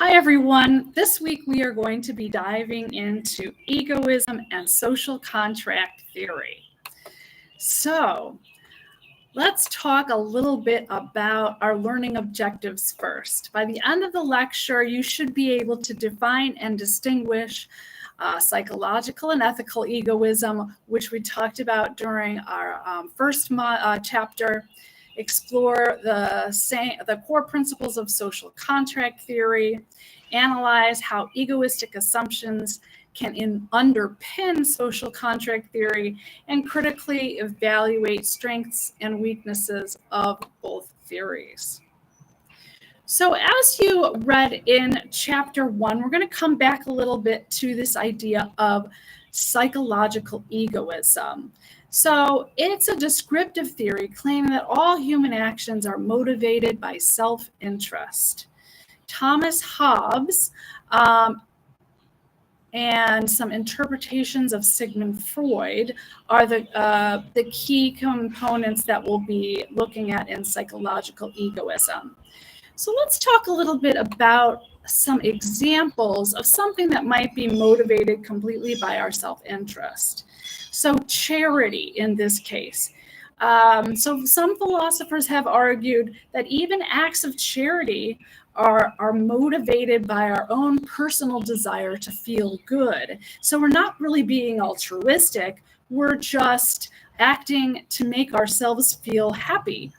Hi, everyone. This week we are going to be diving into egoism and social contract theory. So, let's talk a little bit about our learning objectives first. By the end of the lecture, you should be able to define and distinguish psychological and ethical egoism, which we talked about during our first chapter. Explore the core principles of social contract theory, analyze how egoistic assumptions can underpin social contract theory, and critically evaluate strengths and weaknesses of both theories. So as you read in chapter 1, we're going to come back a little bit to this idea of psychological egoism. So it's a descriptive theory claiming that all human actions are motivated by self-interest. Thomas Hobbes and some interpretations of Sigmund Freud are the key components that we'll be looking at in psychological egoism. So let's talk a little bit about some examples of something that might be motivated completely by our self-interest. So charity in this case. So some philosophers have argued that even acts of charity are motivated by our own personal desire to feel good. So we're not really being altruistic, we're just acting to make ourselves feel happy.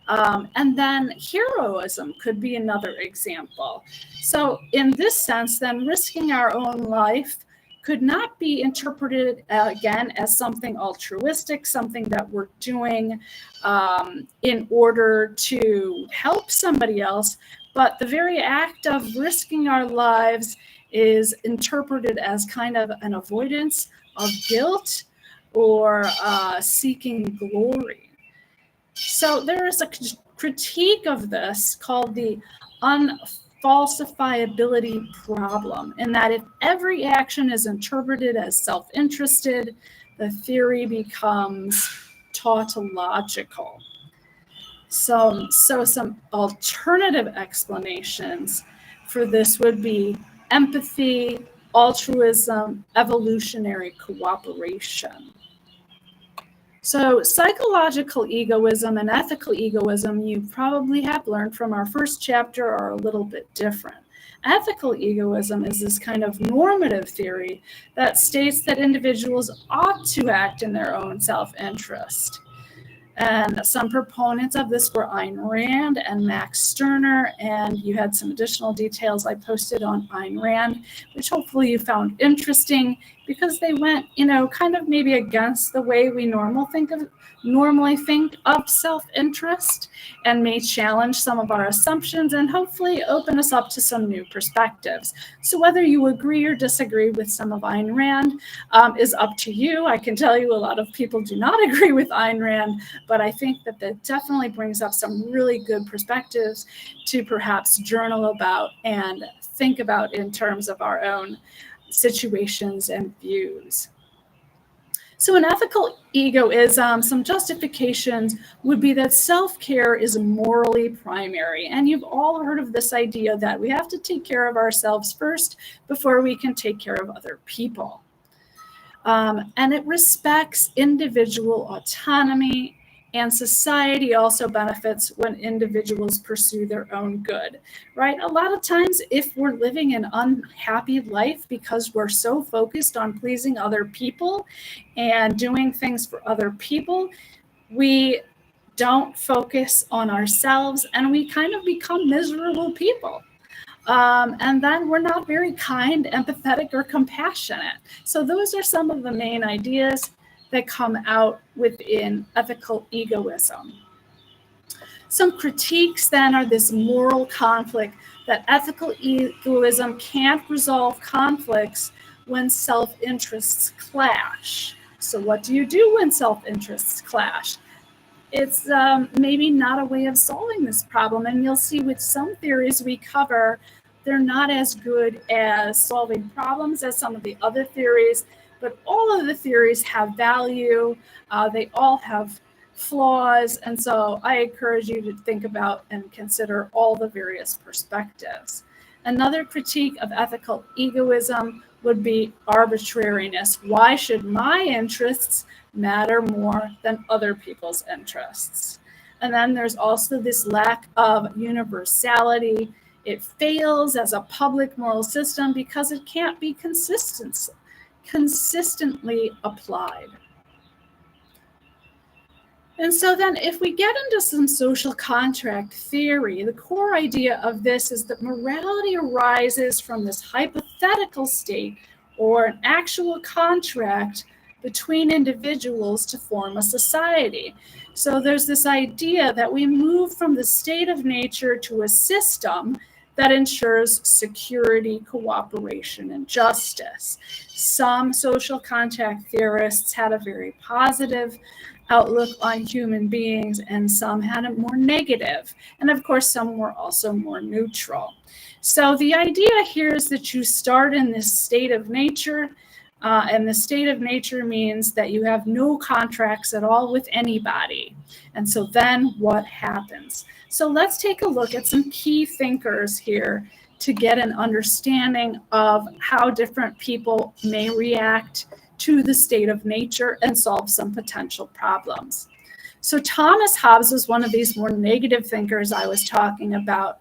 And then heroism could be another example. So in this sense, then risking our own life could not be interpreted again as something altruistic, something that we're doing in order to help somebody else, but the very act of risking our lives is interpreted as kind of an avoidance of guilt or seeking glory. So there is a critique of this called the unfalsifiability problem, in that if every action is interpreted as self-interested, the theory becomes tautological. So some alternative explanations for this would be empathy, altruism, evolutionary cooperation. So psychological egoism and ethical egoism, you probably have learned from our first chapter, are a little bit different. Ethical egoism is this kind of normative theory that states that individuals ought to act in their own self-interest. And some proponents of this were Ayn Rand and Max Stirner, and you had some additional details I posted on Ayn Rand, which hopefully you found interesting, because they went, kind of maybe against the way we normally think of self-interest, and may challenge some of our assumptions and hopefully open us up to some new perspectives. So whether you agree or disagree with some of Ayn Rand is up to you. I can tell you a lot of people do not agree with Ayn Rand, but I think that definitely brings up some really good perspectives to perhaps journal about and think about in terms of our own situations and views. So in ethical egoism, some justifications would be that self-care is morally primary. And you've all heard of this idea that we have to take care of ourselves first before we can take care of other people. And it respects individual autonomy, and society also benefits when individuals pursue their own good, right? A lot of times, if we're living an unhappy life because we're so focused on pleasing other people and doing things for other people, we don't focus on ourselves and we kind of become miserable people. And then we're not very kind, empathetic, or compassionate. So those are some of the main ideas that come out within ethical egoism. Some critiques then are this moral conflict, that ethical egoism can't resolve conflicts when self-interests clash. So what do you do when self-interests clash? It's maybe not a way of solving this problem. And you'll see with some theories we cover, they're not as good as solving problems as some of the other theories, but all of the theories have value. They all have flaws. And so I encourage you to think about and consider all the various perspectives. Another critique of ethical egoism would be arbitrariness. Why should my interests matter more than other people's interests? And then there's also this lack of universality. It fails as a public moral system because it can't be consistently applied. And so then if we get into some social contract theory, the core idea of this is that morality arises from this hypothetical state or an actual contract between individuals to form a society. So there's this idea that we move from the state of nature to a system that ensures security, cooperation, and justice. Some social contract theorists had a very positive outlook on human beings, and some had a more negative. And of course, some were also more neutral. So the idea here is that you start in this state of nature, and the state of nature means that you have no contracts at all with anybody. And so then what happens? So let's take a look at some key thinkers here to get an understanding of how different people may react to the state of nature and solve some potential problems. So Thomas Hobbes was one of these more negative thinkers I was talking about.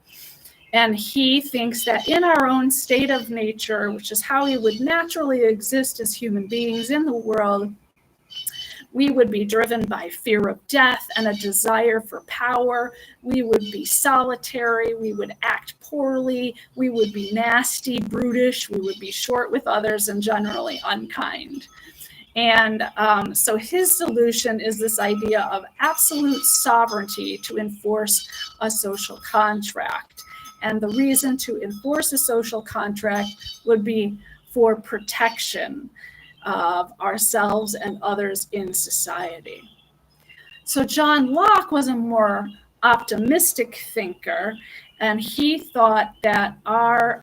And he thinks that in our own state of nature, which is how we would naturally exist as human beings in the world, we would be driven by fear of death and a desire for power. We would be solitary. We would act poorly. We would be nasty, brutish. We would be short with others and generally unkind. And so his solution is this idea of absolute sovereignty to enforce a social contract. And the reason to enforce a social contract would be for protection of ourselves and others in society. So John Locke was a more optimistic thinker, and he thought that our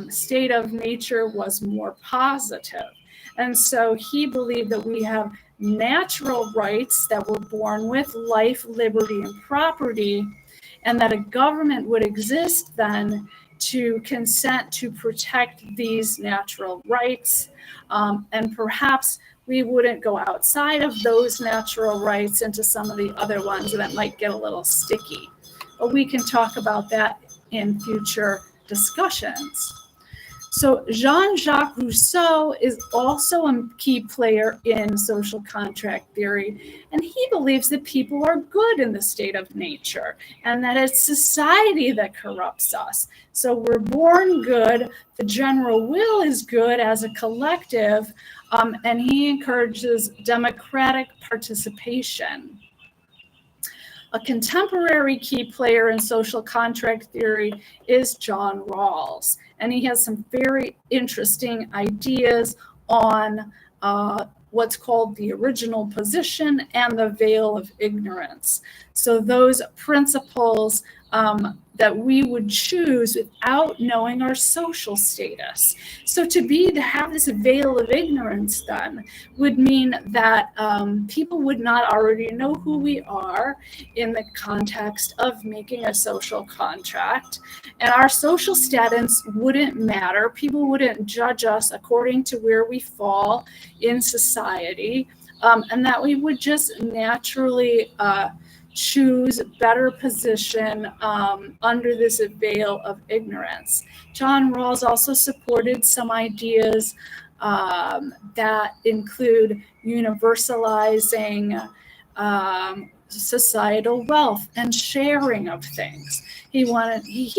state of nature was more positive. And so he believed that we have natural rights that we're born with, life, liberty, and property, and that a government would exist then to consent to protect these natural rights. And perhaps we wouldn't go outside of those natural rights into some of the other ones, and it might get a little sticky. But we can talk about that in future discussions. So Jean-Jacques Rousseau is also a key player in social contract theory, and he believes that people are good in the state of nature and that it's society that corrupts us. So we're born good, the general will is good as a collective, and he encourages democratic participation. A contemporary key player in social contract theory is John Rawls, and he has some very interesting ideas on what's called the original position and the veil of ignorance. So those principles that we would choose without knowing our social status. So to have this veil of ignorance then would mean that people would not already know who we are in the context of making a social contract, and our social status wouldn't matter. People wouldn't judge us according to where we fall in society, and that we would just naturally choose better position under this veil of ignorance. John Rawls also supported some ideas that include universalizing societal wealth and sharing of things. He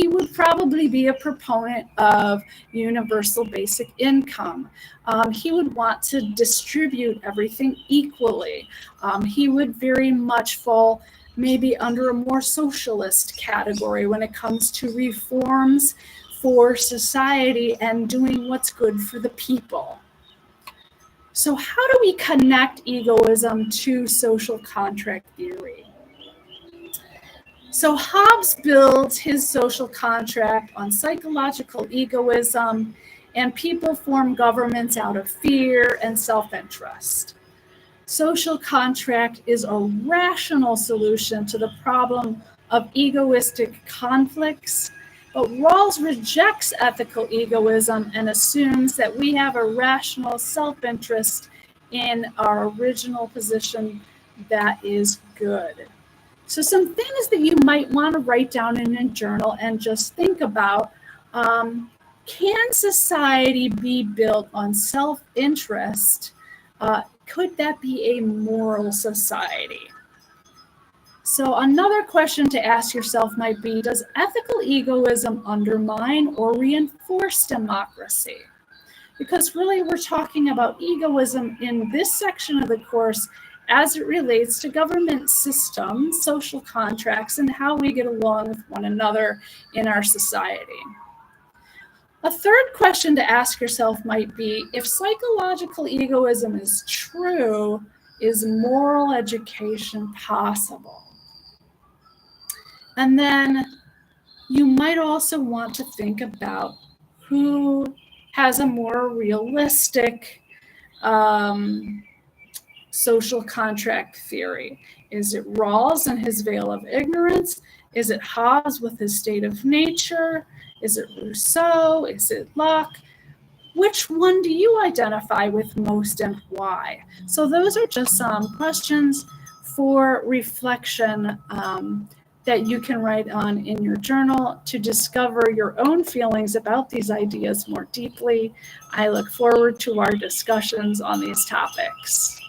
would probably be a proponent of universal basic income. He would want to distribute everything equally. He would very much fall maybe under a more socialist category when it comes to reforms for society and doing what's good for the people. So how do we connect egoism to social contract theory? So Hobbes builds his social contract on psychological egoism, and people form governments out of fear and self-interest. Social contract is a rational solution to the problem of egoistic conflicts But Rawls rejects ethical egoism and assumes that we have a rational self-interest in our original position that is good. So some things that you might want to write down in a journal and just think about, can society be built on self-interest? Could that be a moral society? So another question to ask yourself might be, does ethical egoism undermine or reinforce democracy? Because really we're talking about egoism in this section of the course as it relates to government systems, social contracts, and how we get along with one another in our society. A third question to ask yourself might be, if psychological egoism is true, is moral education possible? And then you might also want to think about who has a more realistic social contract theory. Is it Rawls and his veil of ignorance? Is it Hobbes with his state of nature? Is it Rousseau? Is it Locke? Which one do you identify with most and why? So those are just some questions for reflection that you can write on in your journal to discover your own feelings about these ideas more deeply. I look forward to our discussions on these topics.